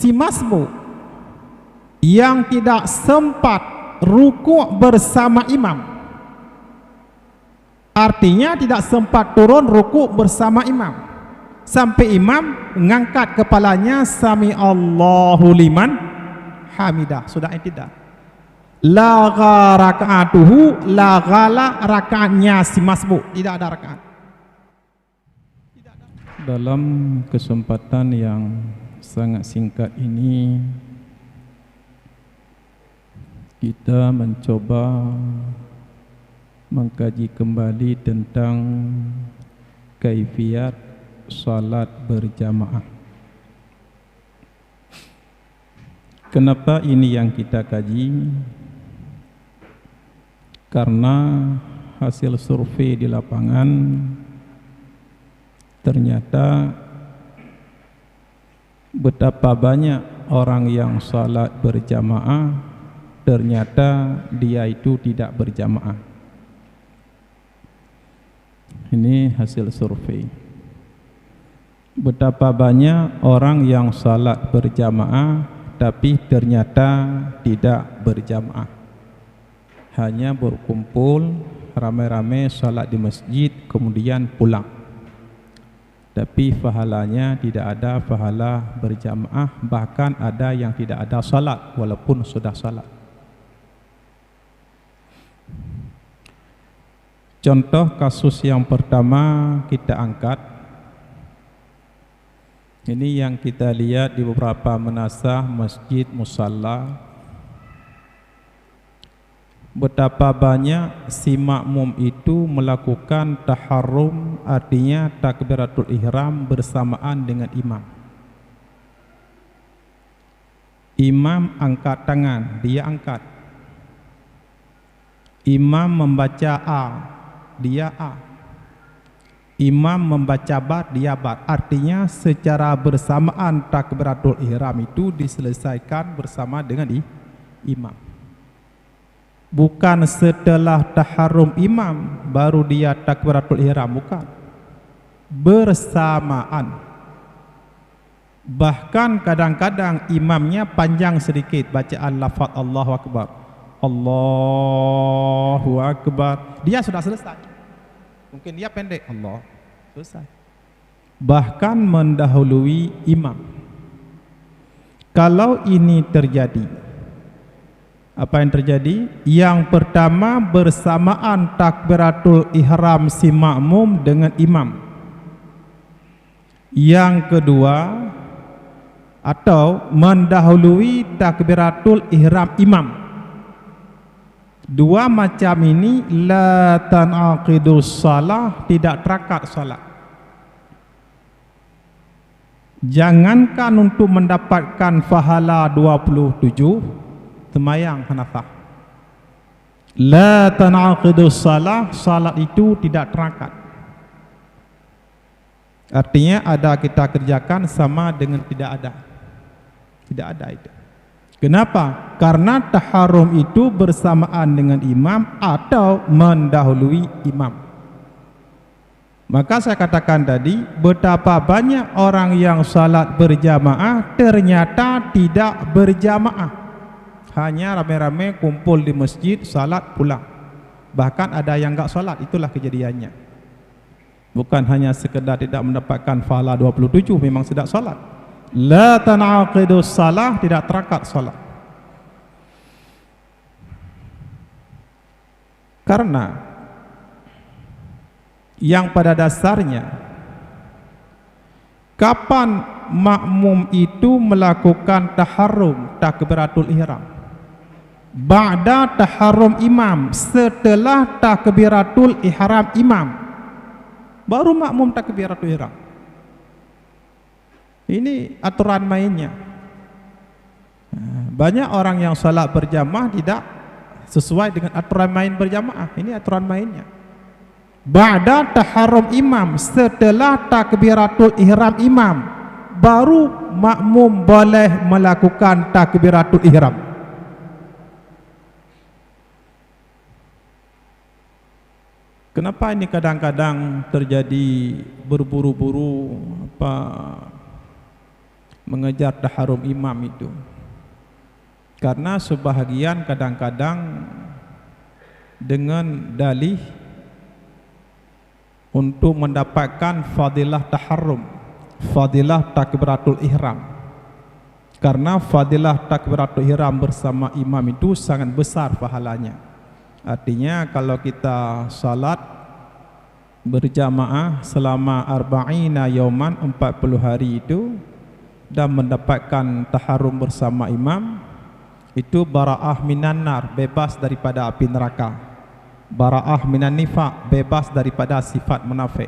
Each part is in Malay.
si masbuk yang tidak sempat rukuk bersama imam, artinya tidak sempat turun rukuk bersama imam sampai imam mengangkat kepalanya, sami Allahu liman hamidah, sudah i'tidal. Lagha raka'atuhu, laghala rakaatnya si masbuk, tidak ada rakaat. Dalam kesempatan yang sangat singkat ini, kita mencoba mengkaji kembali tentang kaifiat salat berjamaah. Kenapa ini yang kita kaji? Karena hasil survei di lapangan ternyata betapa banyak orang yang salat berjamaah ternyata dia itu tidak berjamaah. Ini hasil survei. Betapa banyak orang yang salat berjamaah tapi ternyata tidak berjamaah, hanya berkumpul ramai-ramai salat di masjid kemudian pulang, tapi pahalanya tidak ada pahala berjamaah, bahkan ada yang tidak ada salat walaupun sudah salat. Contoh kasus yang pertama kita angkat, ini yang kita lihat di beberapa menasah masjid musalla, betapa banyak si makmum itu melakukan taharrum, artinya takbiratul ihram bersamaan dengan imam. Imam angkat tangan, dia angkat. Imam membaca A, dia A. Imam membaca Ba, dia Ba. Artinya secara bersamaan takbiratul ihram itu diselesaikan bersama dengan imam. Bukan setelah taharrum imam baru dia takbiratul ihram, bukan. Bersamaan. Bahkan kadang-kadang imamnya panjang sedikit bacaan lafaz Allahu Akbar. Allahu Akbar. Dia sudah selesai. Mungkin dia pendek, Allah, selesai. Bahkan mendahului imam. Kalau ini terjadi, apa yang terjadi? Yang pertama, bersamaan takbiratul ihram si makmum dengan imam. Yang kedua, atau mendahului takbiratul ihram imam. Dua macam ini la tanaqidus salah, tidak terakat salat. Jangankan untuk mendapatkan pahala 27 sembahyang Hanafah. La tanaqidus salah, salat itu tidak terakat. Artinya ada kita kerjakan sama dengan tidak ada. Tidak ada itu. Kenapa? Karena taharrum itu bersamaan dengan imam atau mendahului imam. Maka saya katakan tadi, betapa banyak orang yang salat berjamaah ternyata tidak berjamaah, hanya ramai-ramai kumpul di masjid, salat pulang. Bahkan ada yang enggak salat, itulah kejadiannya. Bukan hanya sekedar tidak mendapatkan pahala 27, memang tidak salat. La tanaqidus salah, tidak terakat salat. Karena yang pada dasarnya, kapan makmum itu melakukan taharrum takbiratul ihram? Ba'da taharrum imam, setelah takbiratul ihram imam, baru makmum takbiratul ihram. Ini aturan mainnya. Banyak orang yang salat berjamaah tidak sesuai dengan aturan main berjamaah. Ini aturan mainnya. Ba'da taharrum imam, setelah takbiratul ihram imam, baru makmum boleh melakukan takbiratul ihram. Kenapa ini kadang-kadang terjadi berburu-buru mengejar taharum imam itu. Karena sebahagian kadang-kadang dengan dalih untuk mendapatkan fadilah taharum, fadilah takbiratul ihram. Karena fadilah takbiratul ihram bersama imam itu sangat besar pahalanya. Artinya kalau kita salat berjamaah selama arba'ina yauman 40 hari itu dan mendapatkan taharum bersama imam, itu bara'ah minan nar, bebas daripada api neraka. Bara'ah minan nifaq, bebas daripada sifat munafik.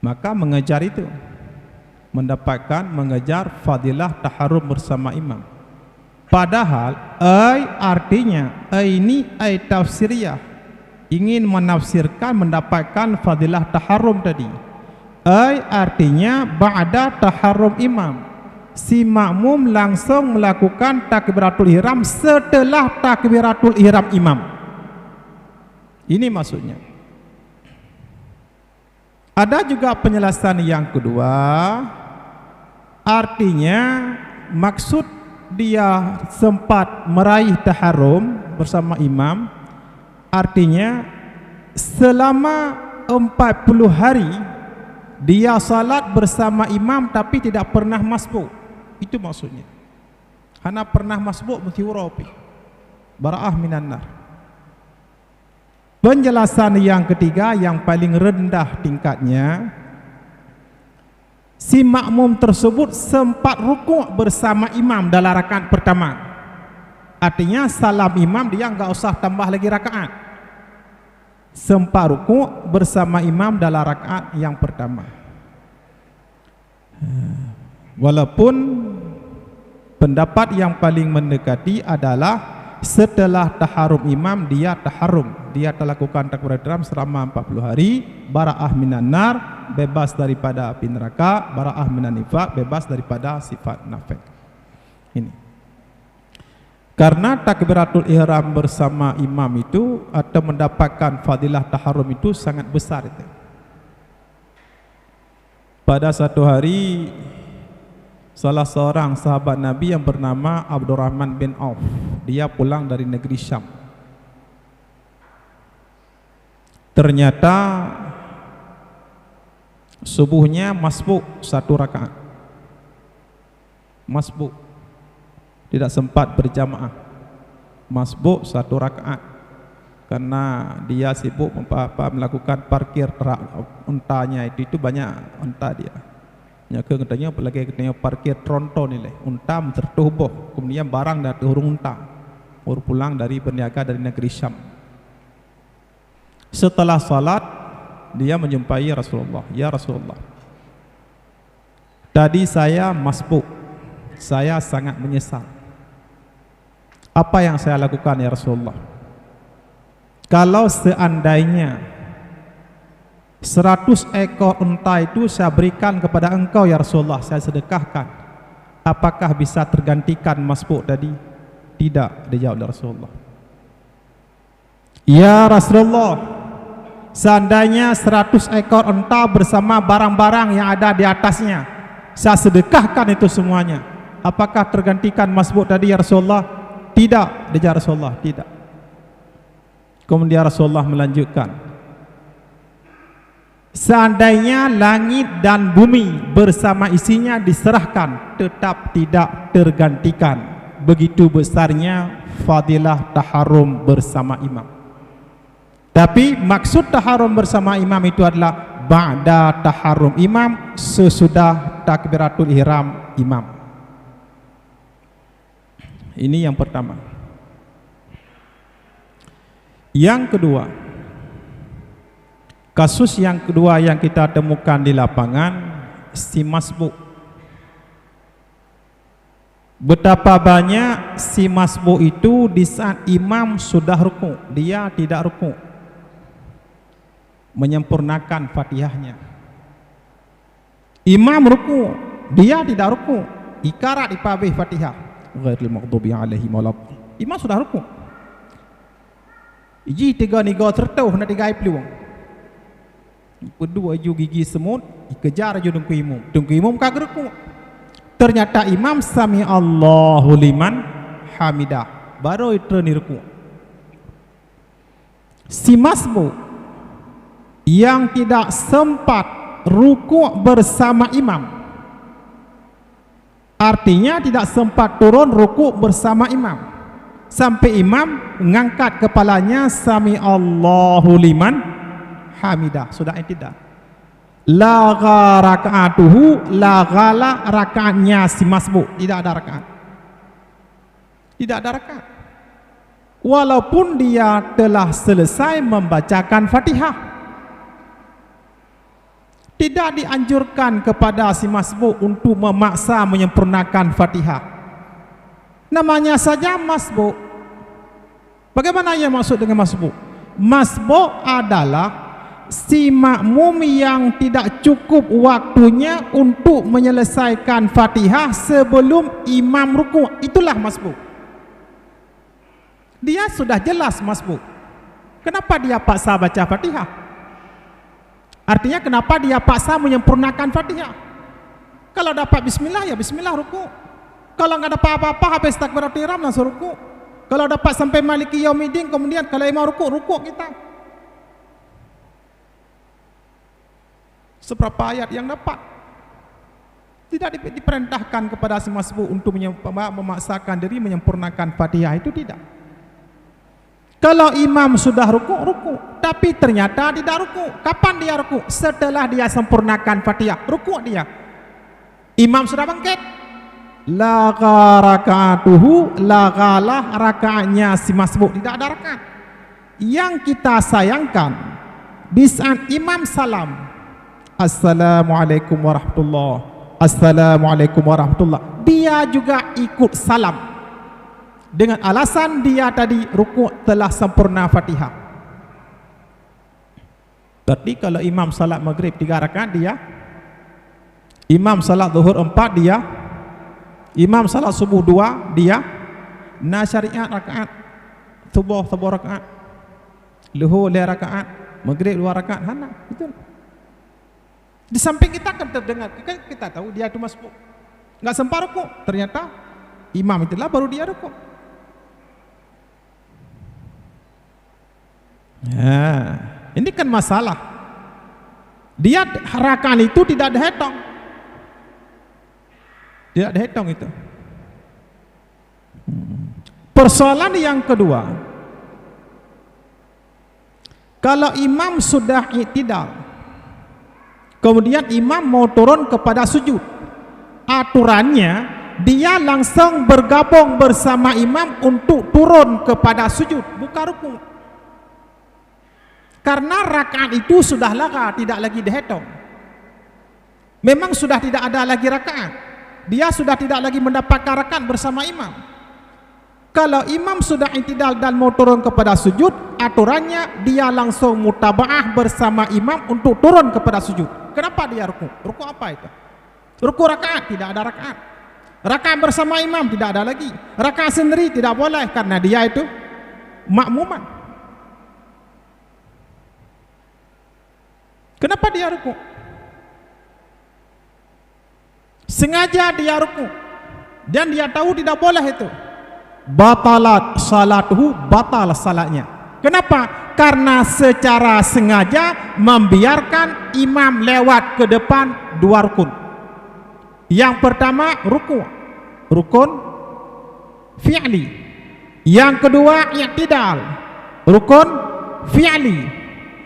Maka mengejar itu, mengejar fadilah taharum bersama imam. Padahal artinya ini tafsiriyah, ingin menafsirkan mendapatkan fadilah taharum tadi. Artinya ba'da taharum imam, si makmum langsung melakukan takbiratul ihram setelah takbiratul ihram imam. Ini maksudnya. Ada juga penjelasan yang kedua, artinya maksud dia sempat meraih taharum bersama imam, artinya selama 40 hari dia salat bersama imam tapi tidak pernah masbuk. Itu maksudnya. Hana pernah masbuk mesti urapi. Bara'ah minan nar. Penjelasan yang ketiga yang paling rendah tingkatnya, si makmum tersebut sempat rukuk bersama imam dalam rakaat pertama. Artinya salam imam dia enggak usah tambah lagi rakaat. Sempat rukuk bersama imam dalam rakaat yang pertama. Walaupun pendapat yang paling mendekati adalah setelah taharum imam dia taharum, dia telah lakukan takbiratul ihram selama 40 hari, bara'ah minan nar, bebas daripada api neraka, bara'ah minan nifaq, bebas daripada sifat nafik. Ini karena takbiratul ihram bersama imam itu atau mendapatkan fadilah taharum itu sangat besar itu. Pada satu hari salah seorang sahabat Nabi yang bernama Abdurrahman bin Auf, dia pulang dari negeri Syam. Ternyata subuhnya masbuk 1 rakaat. Masbuk, tidak sempat berjamaah. Masbuk 1 rakaat karena dia sibuk melakukan parkir untanya itu banyak unta dia. Katanya katanya parkir tronton ni leh, unta tertubuh, kemudian barang dah turun unta, baru pulang dari berniaga dari negeri Syam. Setelah salat dia menjumpai Rasulullah. Ya Rasulullah, tadi saya masbuk, saya sangat menyesal. Apa yang saya lakukan ya Rasulullah? Kalau seandainya 100 ekor unta itu saya berikan kepada engkau ya Rasulullah, saya sedekahkan, apakah bisa tergantikan masbuk tadi? Tidak, dijawab oleh Rasulullah. Ya Rasulullah, seandainya 100 ekor unta bersama barang-barang yang ada di atasnya saya sedekahkan itu semuanya, apakah tergantikan masbuk tadi ya Rasulullah? Tidak, dijawab Rasulullah, tidak. Kemudian Rasulullah melanjutkan, seandainya langit dan bumi bersama isinya diserahkan, tetap tidak tergantikan begitu besarnya fadilah taharum bersama imam. Tapi maksud taharum bersama imam itu adalah ba'da taharum imam, sesudah takbiratul ihram imam. Ini yang pertama. Yang kedua, kasus yang kedua yang kita temukan di lapangan, si masbuk. Betapa banyak si masbuk itu di saat imam sudah rukuk, dia tidak rukuk, menyempurnakan Fatihahnya. Imam rukuk, dia tidak rukuk, ikarat ipabih Fatihah. Ghairil maghdubi alaihim waladdallin. Imam sudah rukuk. Iji tiga niga tertuh nak tiga peluang. Kedua ju gigi semut, dikejar ju dengku imam. Dengku imam kagak rukuk. ternyata imam sami Allahu liman hamidah, baru itu ruku. Si masbuk yang tidak sempat ruku bersama imam, artinya tidak sempat turun ruku bersama imam sampai imam mengangkat kepalanya sami Allahu liman hamidah, sudah tidak. Laga rakaatuhu, lagala rakaatnya si masbuk, tidak ada rakaat, tidak ada rakaat walaupun dia telah selesai membacakan Fatihah. Tidak dianjurkan kepada si masbuk untuk memaksa menyempurnakan Fatihah, namanya saja masbuk. Bagaimana yang maksud dengan masbuk? Masbuk adalah si makmum yang tidak cukup waktunya untuk menyelesaikan Fatihah sebelum imam ruku, itulah masbuk. Dia sudah jelas masbuk. Kenapa dia paksa baca Fatihah? Artinya kenapa dia paksa menyempurnakan Fatihah? Kalau dapat bismillah ya bismillah ruku. Kalau enggak dapat apa-apa habis takbiratul ihram langsung ruku. Kalau dapat sampai maliki yaumiddin kemudian kalau imam ruku, ruku kita. Seberapa ayat yang dapat? Tidak diperintahkan kepada si masbuk untuk memaksakan diri menyempurnakan Fatihah, itu tidak. Kalau imam sudah ruku, ruku, tapi ternyata tidak ruku. Kapan dia ruku? Setelah dia sempurnakan Fatihah, ruku dia. Imam sudah bangkit. Laga rakaatuhu, lagalah rakaatnya si masbuk, tidak ada rakaat. Yang kita sayangkan di saat imam salam, Assalamualaikum warahmatullahi, Assalamualaikum warahmatullahi, dia juga ikut salam dengan alasan dia tadi ruku telah sempurna Fatihah. Berarti kalau imam salat maghrib 3 rakaat dia, imam salat zuhur 4 dia, imam salat subuh 2 dia, na syariat rakaat, subuh rakaat, zuhur 2 rakaat, maghrib 2 rakaat, hana betul. Di samping kita akan terdengar, kita tahu dia itu masbuk, nggak sempat ruku, ternyata imam itulah baru dia ruku. Ya, ini kan masalah. Dia rakaat itu tidak dihitung, tidak dihitung itu. Persoalan yang kedua, kalau imam sudah i'tidal, kemudian imam mau turun kepada sujud, aturannya dia langsung bergabung bersama imam untuk turun kepada sujud, bukan ruku. Karena rakaat itu sudah laga, tidak lagi dihitung. Memang sudah tidak ada lagi rakaat, dia sudah tidak lagi mendapatkan rakaat bersama imam. Kalau imam sudah i'tidal dan mau turun kepada sujud, aturannya dia langsung mutabaah bersama imam untuk turun kepada sujud. Kenapa dia ruku? Ruku apa itu? Ruku rakaat, tidak ada rakaat. Rakaat bersama imam tidak ada lagi. Rakaat sendiri tidak boleh karena dia itu makmuman. Kenapa dia ruku? Sengaja dia ruku dan dia tahu tidak boleh itu. Batalat salatuhu, batal salatnya. Kenapa? Karena secara sengaja membiarkan imam lewat ke depan 2 rukun. Yang pertama ruku, rukun fi'li. Yang kedua i'tidal, rukun fi'li.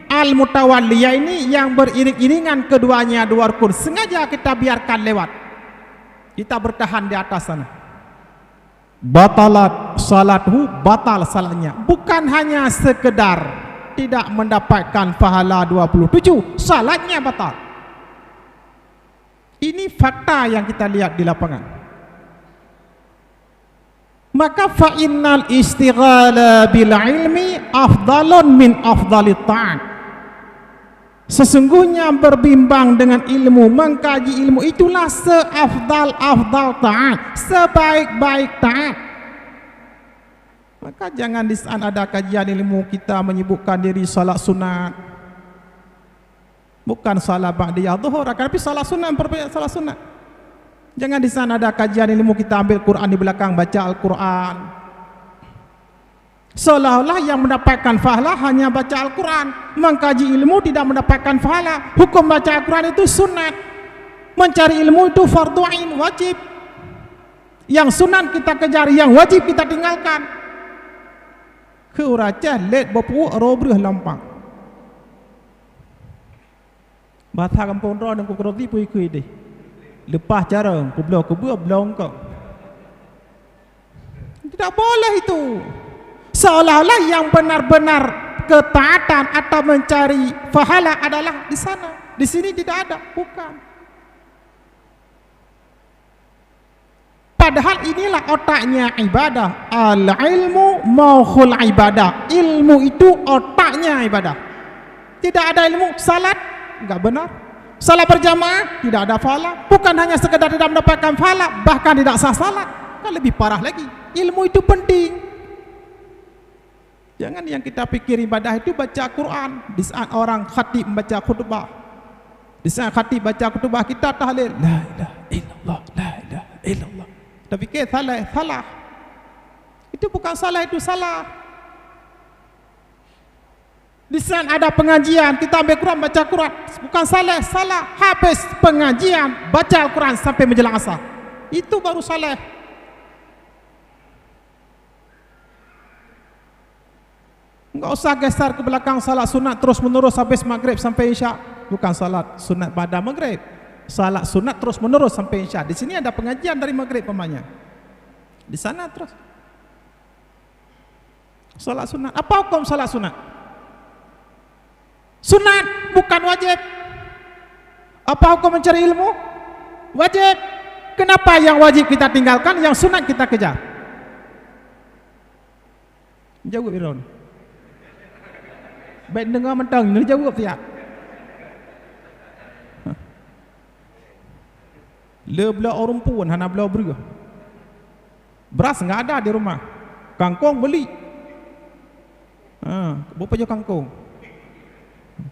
Al-mutawalliyah ini yang beriring-iringan keduanya 2 rukun, sengaja kita biarkan lewat, kita bertahan di atas sana. Batalat salathu, batal salatnya. Bukan hanya sekedar tidak mendapatkan pahala 27, salatnya batal. Ini fakta yang kita lihat di lapangan. Maka fa innal istighala bil ilmi afdalun min afdalit ta'at. Sesungguhnya berbimbang dengan ilmu, mengkaji ilmu itulah seafdal-afdal taat, sebaik-baik taat. Maka jangan di saat ada kajian ilmu kita menyibukkan diri salat sunat, bukan salat ba'diyah zuhur, tapi salat sunat, memperbanyak salat sunat. Jangan di sana ada kajian ilmu kita ambil Quran di belakang baca Al-Quran. Seolah-olah yang mendapatkan pahala hanya baca Al-Quran. Mengkaji ilmu tidak mendapatkan pahala. Hukum baca Al-Quran itu sunat. Mencari ilmu itu fardu ain, wajib. Yang sunat kita kejar, yang wajib kita tinggalkan. Keuracan let berpuak robrih lampang. Bahasa kampung ron dan kukuroti pui-kui deh. Lepas cara kubur belum kau. Tidak boleh itu. Seolah-olah yang benar-benar ketaatan atau mencari pahala adalah di sana. Di sini tidak ada, bukan. Padahal inilah otaknya ibadah. Al-ilmu mauhul ibadah. Ilmu itu otaknya ibadah. Tidak ada ilmu, salat enggak benar. Salat berjamaah tidak ada pahala. Bukan hanya sekedar tidak mendapatkan pahala, bahkan tidak sah salat. Kan lebih parah lagi. Ilmu itu penting. Jangan yang kita pikir ibadah itu baca Quran. Di saat orang khatib membaca khutbah, di saat khatib baca khutbah kita tahlil la ilaha illallah, la ilaha illallah. Kita fikir salah. Itu bukan salah, itu salah. Di saat ada pengajian kita ambil Quran baca Quran, bukan salah. Habis pengajian baca Al-Quran sampai menjelang asar, itu baru salah. Enggak usah geser ke belakang salat sunat terus menerus habis maghrib sampai isya. Bukan salat sunat pada maghrib, salat sunat terus menerus sampai isya. Di sini ada pengajian dari maghrib pamannya, di sana terus salat sunat. Apa hukum salat sunat? Sunat, bukan wajib. Apa hukum mencari ilmu? Wajib. Kenapa yang wajib kita tinggalkan, yang sunat kita kejar? Jawab Iron. Baik dengar mentang, ni jawab tiap. Le belah orang pun, hana belah beruh. Beras enggak ada di rumah. Kangkung beli. Berapa je kangkung?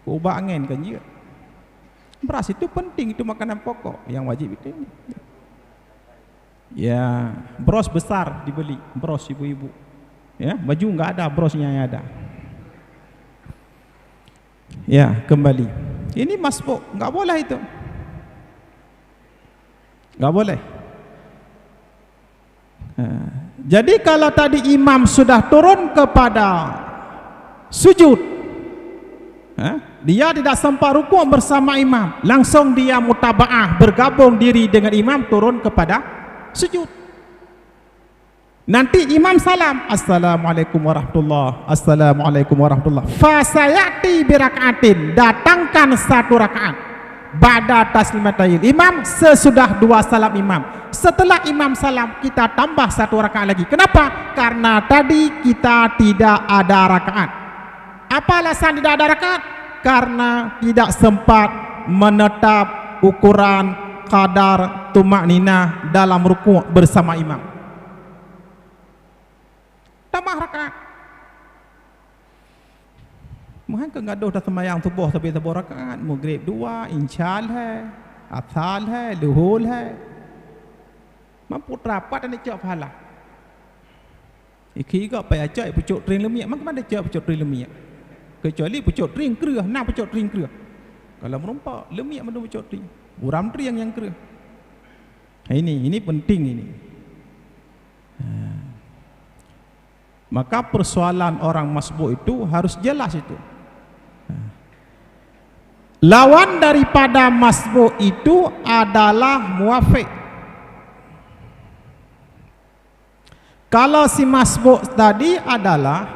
Ubah angin kan je. Beras itu penting, itu makanan pokok yang wajib itu. Ya, bros besar dibeli, bros ibu-ibu. Ya, baju enggak ada, brosnya yang ada. Ya, kembali. Ini masbuk, enggak boleh itu. Enggak boleh. Jadi kalau tadi imam sudah turun kepada sujud, dia tidak sempat rukuk bersama imam, langsung dia mutaba'ah, bergabung diri dengan imam, turun kepada sujud. Nanti imam salam, assalamualaikum warahmatullah, assalamualaikum warahmatullah. Fasayati birakaatin, datangkan satu rakaat. Ba'da taslimatayil imam, sesudah dua salam imam. Setelah imam salam, kita tambah satu rakaat lagi. Kenapa? Karena tadi kita tidak ada rakaat. Apa alasan tidak ada rakaat? Karena tidak sempat menetap ukuran kadar tumakninah dalam rukuk bersama imam. Tambah rakaat. Mohon ke gaduh dah sembahyang subuh tapi subuh rakaat, maghrib 2, insyal hai, asal hai, luhul hai. Mampu rapat dan cak pahala. Ikiก็ไปจ่อยpucuk tring lemik, mak mana cak pucuk tring lemik. Kecuali pucuk tring kerah, nak pucuk tring kerah. Kalau merompak lemik mana pucuk tring. Buram tring yang kerah. Ini penting ini. Maka persoalan orang masbuk itu harus jelas itu. Lawan daripada masbuk itu adalah muwafiq. Kalau si masbuk tadi adalah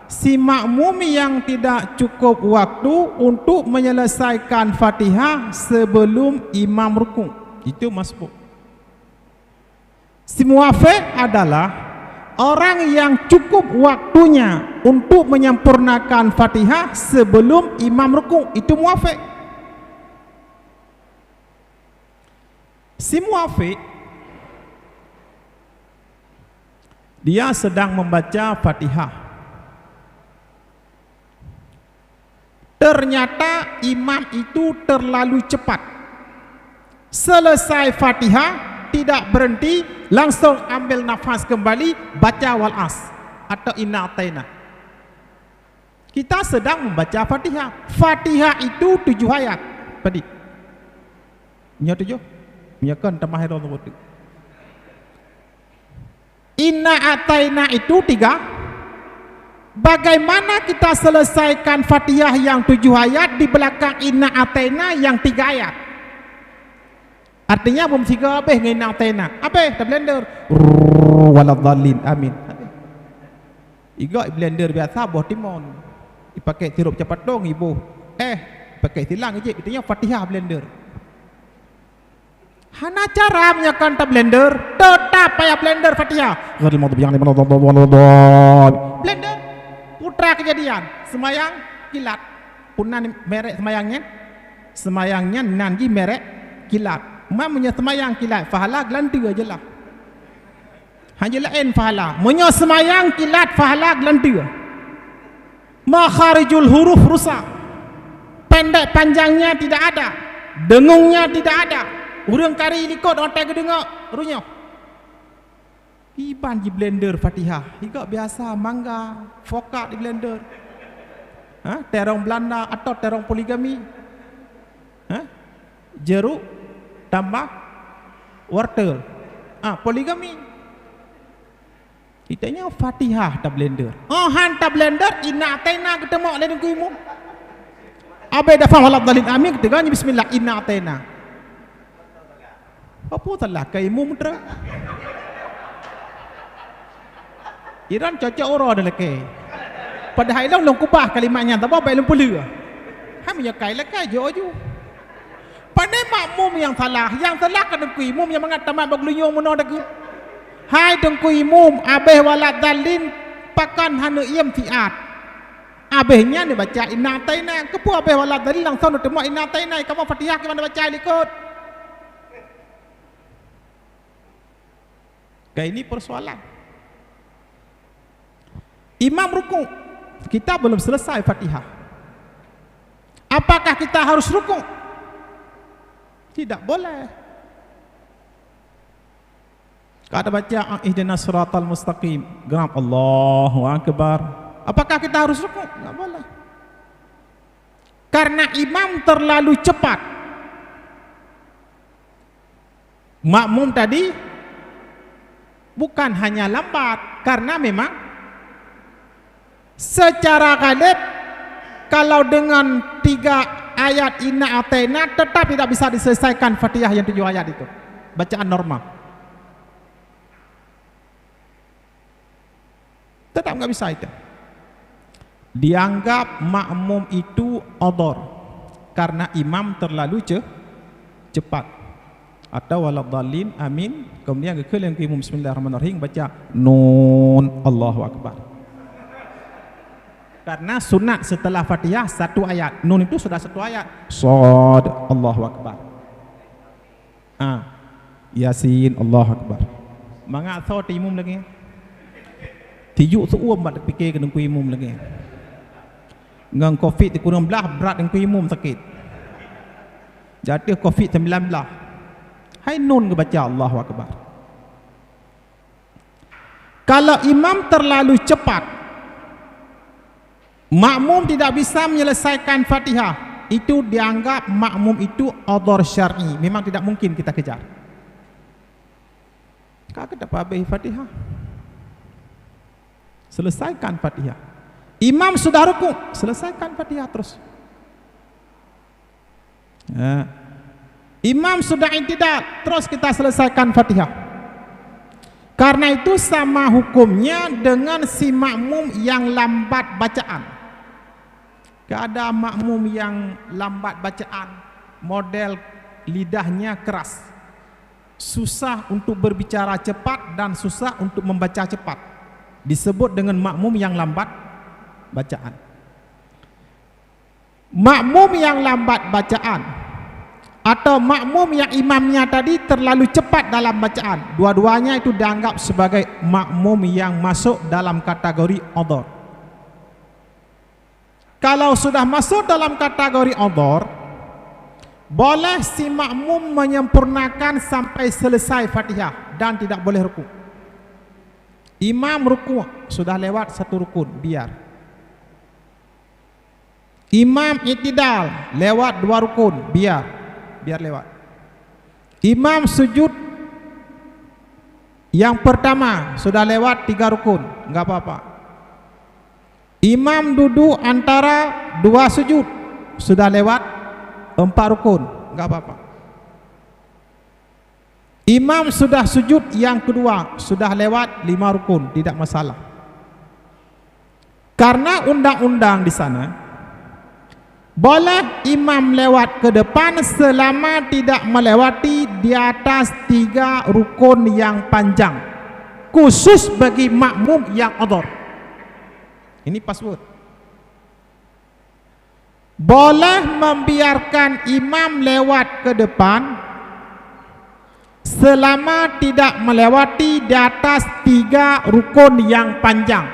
si makmum yang tidak cukup waktu untuk menyelesaikan Fatihah sebelum imam rukuk, itu masbuk. Si muwafiq adalah orang yang cukup waktunya untuk menyempurnakan Fatihah sebelum imam rukuk, itu muwafiq. Si muwafiq dia sedang membaca Fatihah. Ternyata imam itu terlalu cepat. Selesai Fatihah tidak berhenti, langsung ambil nafas kembali, baca wal as atau inna ataina. Kita sedang membaca Fatihah. Fatihah itu 7 ayat. Tadi. Nya 7. Nya kan tamah hero tu. Inna ataina itu 3. Bagaimana kita selesaikan Fatihah yang 7 ayat di belakang inna ataina yang 3 ayat? Artinya belum 3 habis dengan inna ataina. Habis dah blender. Waladhdallin. Amin. Iga blender biasa buah timun. Dipakai sirup cepat dong ibu. Pakai silang je. Artinya Fatihah blender. Hana cara menyakan tab blender, tetap payah blender Fatihah. Blender. Putra kejadian, semayang kilat. Punan merek semayangnya. Semayangnya nanti merek kilat. Mamanya semayang kilat, fahala gelantir aja lah. Hanya lain fahala. Menyo semayang kilat, fahala gelantir. Makharijul huruf rusak. Pendek panjangnya tidak ada. Dengungnya tidak ada. Urang kari likot otak kedengok runyok. Iban di blender Fatihah. Iga biasa mangga, fokat di blender. Terong Belanda atau terong poligami. Jeruk tambah wortel. Poligami. Kitanya Fatihah tab blender. Han tab blender inna ataina ketemu lain kuimu. Abai dah faham waladhdallin amin ketika bismillah inna ataina. Apa salah kaimu mutra? Iran cocok orang dah leke. Padahal long long kubah kalimatnya tak apa long pula. Ham menyakai leke jojo. Padahal makmum yang salah kan kuimu yang mengatakan baglunyo mono dak. Hai dengku imum abeh waladhdallin pakan hanu iem fiat. Abehnya ni baca inna ataina, kepu abeh waladhdallin langsung temu inna ataina, kamu Fatihah ke mana baca likut. Kayak ini persoalan. Imam ruku, kita belum selesai Fatihah. Apakah kita harus ruku? Tidak boleh. Kada baca ihdinas siratal mustaqim, geram Allahu akbar. Apakah kita harus ruku? Enggak boleh. Karena imam terlalu cepat. Makmum tadi bukan hanya lambat, karena memang secara galib kalau dengan 3 ayat inna ataina tetap tidak bisa diselesaikan Fatihah yang 7 ayat itu. Bacaan normal. Tetap nggak bisa itu. Dianggap makmum itu odor karena imam terlalu cepat. Atau waladhdallin amin. Kemudian yang imam bismillahirrahmanirrahim baca nun Allahu akbar. Karena sunat setelah Fatihah 1 ayat. Nun itu sudah 1 ayat. Shad Allahu akbar. Yasin Allahu akbar. Mangak thot imam lagi. Tijuk seuam mat fikir kena imam lagi. Ngang covid kurang belah berat dengan imam sakit. Jadi covid 19. Hai nun ke baca Allahu akbar. Kalau imam terlalu cepat, makmum tidak bisa menyelesaikan Fatihah, itu dianggap makmum itu odor syar'i. Memang tidak mungkin kita kejar. Kak dapat habis Fatihah. Selesaikan Fatihah. Imam sudah ruku, selesaikan Fatihah terus. Imam sudah i'tidal, terus kita selesaikan Fatihah. Karena itu sama hukumnya dengan si makmum yang lambat bacaan. Ada makmum yang lambat bacaan, model lidahnya keras, susah untuk berbicara cepat dan susah untuk membaca cepat. Disebut dengan makmum yang lambat bacaan. Makmum yang lambat bacaan atau makmum yang imamnya tadi terlalu cepat dalam bacaan, dua-duanya itu dianggap sebagai makmum yang masuk dalam kategori odor. Kalau sudah masuk dalam kategori odor, Boleh si makmum menyempurnakan sampai selesai Fatihah dan tidak boleh rukuk. Imam rukuk, sudah lewat satu rukun, biar. Imam i'tidal, lewat dua rukun, biar lewat. Imam sujud yang pertama, sudah lewat 3 rukun, enggak apa-apa. Imam duduk antara 2 sujud, sudah lewat 4 rukun, enggak apa-apa. Imam sudah sujud yang kedua, sudah lewat 5 rukun, tidak masalah. Karena undang-undang di sana, boleh imam lewat ke depan selama tidak melewati di atas 3 rukun yang panjang, khusus bagi makmum yang udhur. Ini password. Boleh membiarkan imam lewat ke depan selama tidak melewati di atas 3 rukun yang panjang,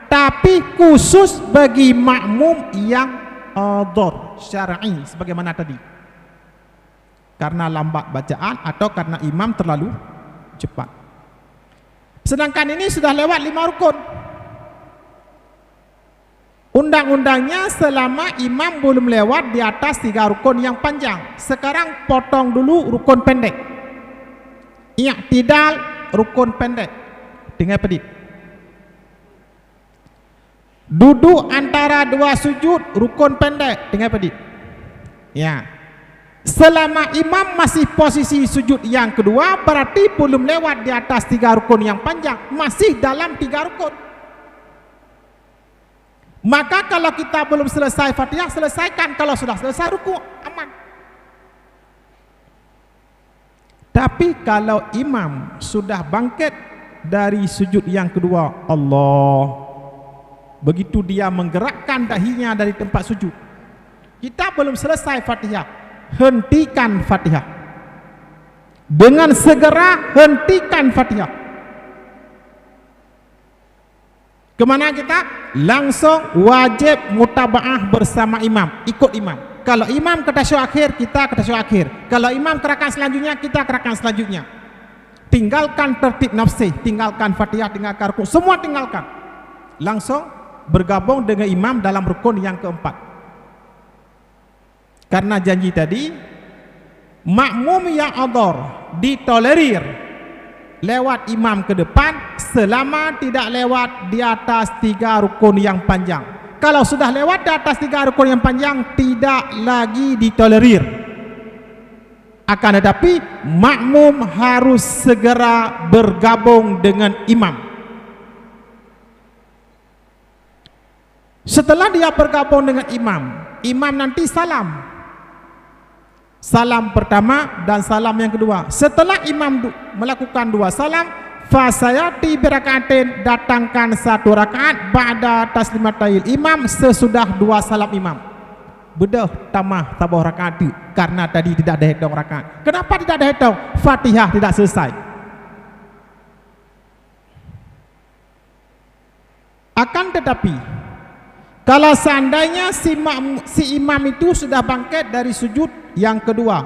tapi khusus bagi makmum yang udhur syar'i, sebagaimana tadi, karena lambat bacaan atau karena imam terlalu cepat. Sedangkan ini sudah lewat 5 rukun. Undang-undangnya selama imam belum lewat di atas 3 rukun yang panjang. Sekarang potong dulu rukun pendek. I'tidal rukun pendek, tinggal pedit. Duduk antara 2 sujud, rukun pendek, tinggal pedit. Ya. Selama imam masih posisi sujud yang kedua, berarti belum lewat di atas 3 rukun yang panjang, masih dalam 3 rukun. Maka kalau kita belum selesai Fatihah, selesaikan. Kalau sudah selesai rukuk, aman. Tapi kalau imam sudah bangkit dari sujud yang kedua, Allah, begitu dia menggerakkan dahinya dari tempat sujud, kita belum selesai Fatihah, hentikan Fatihah. Dengan segera hentikan Fatihah. Kemana kita? Langsung wajib mutabaah bersama imam, ikut imam. Kalau imam ke tasyahud akhir, kita ke tasyahud akhir. Kalau imam ke rakaat selanjutnya, kita ke rakaat selanjutnya. Tinggalkan tertib nafsi, tinggalkan Fatihah, tinggalkan rukuk, semua tinggalkan. Langsung bergabung dengan imam dalam rukun yang keempat. Karena janji tadi, makmum yang udhur ditolerir lewat imam ke depan selama tidak lewat di atas 3 rukun yang panjang. Kalau sudah lewat di atas 3 rukun yang panjang, tidak lagi ditolerir. Akan tetapi makmum harus segera bergabung dengan imam. Setelah dia bergabung dengan imam, imam nanti salam. Salam pertama dan salam yang kedua. Setelah imam melakukan 2 salam, fasayati birakaatin, datangkan 1 rakaat ba'da taslimatayil imam, sesudah 2 salam imam. Bedah tamah tabah rakaat, karena tadi tidak ada hitung rakaat. Kenapa tidak ada hitung? Fatihah tidak selesai. Akan tetapi, kalau seandainya si imam itu sudah bangkit dari sujud yang kedua,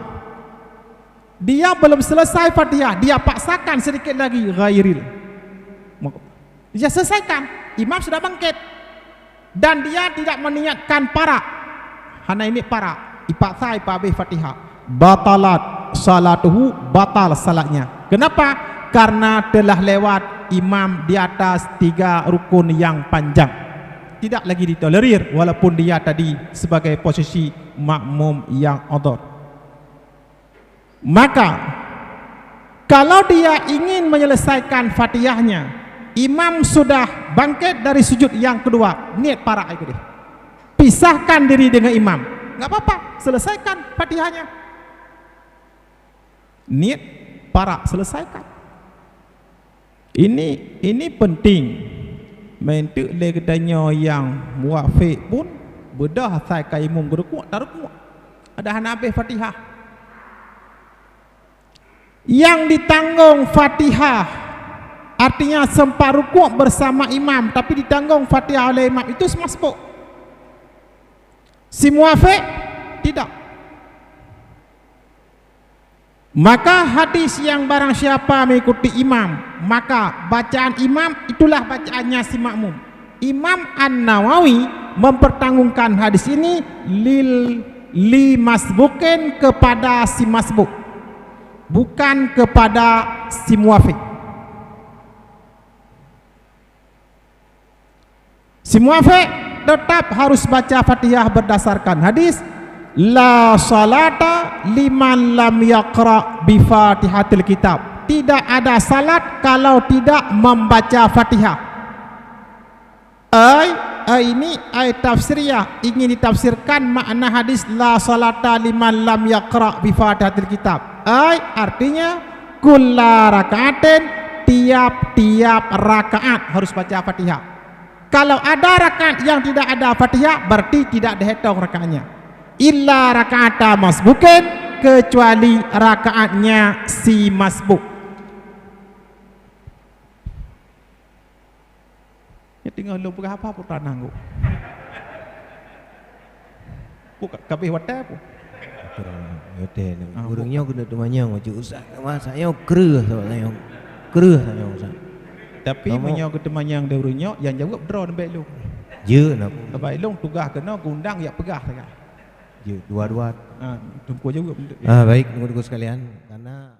dia belum selesai Fatihah, dia paksakan sedikit lagi, ghairil, dia selesaikan. Imam sudah bangkit dan dia tidak meniatkan parak, hanya ini parak, ipaksa ipabih Fatihah, batalat salatuhu, batal salatnya. Kenapa? Karena telah lewat imam di atas 3 rukun yang panjang, tidak lagi ditolerir walaupun dia tadi sebagai posisi makmum yang udhur. Maka kalau dia ingin menyelesaikan Fatihahnya, imam sudah bangkit dari sujud yang kedua, niat parak itu deh, pisahkan diri dengan imam, enggak apa-apa, selesaikan Fatihahnya. Niat parak, selesaikan. Ini penting. Mentuk le katanya yang muafiq pun bedah sai kaimum gerukuk tarukuk. Ada habis Fatihah. Yang ditanggung Fatihah artinya sempat rukuk bersama imam tapi ditanggung Fatihah oleh imam, itu masbuk. Si muafiq tidak. Maka hadis yang barang siapa mengikuti imam, maka bacaan imam itulah bacaannya si makmum. Imam An-Nawawi mempertanggungkan hadis ini li masbukin, kepada si masbuk, bukan kepada si muwafiq. Si muwafiq tetap harus baca Fatihah berdasarkan hadis la salata liman lam yaqra bi Fatihatil kitab. Tidak ada salat kalau tidak membaca Fatihah. Ini ayat tafsiriyah, ingin ditafsirkan makna hadis la salata liman lam yaqra bi Fatihatil kitab. Artinya kulla rakaatin, tiap-tiap rakaat harus baca Fatihah. Kalau ada rakaat yang tidak ada Fatihah, berarti tidak dihitung rakaatnya. Illa raka'ata masbukin, kecuali rakaatnya si masbuk. Ya tinggal lu berapa pun tanang ku. Buka kabeh wadah ku. Yote burungnya guna tumanya ngojo usah. Mas saya kreuh saya. Kreuh saya usah. Tapi menyo ke temanyang deurunyo yang jawab drone baik lu. Je nak. Baik lu tugas kena gundang ya pegah sangat. Je dua-dua. Tumpu juga. Baik tunggu-tunggu sekalian karena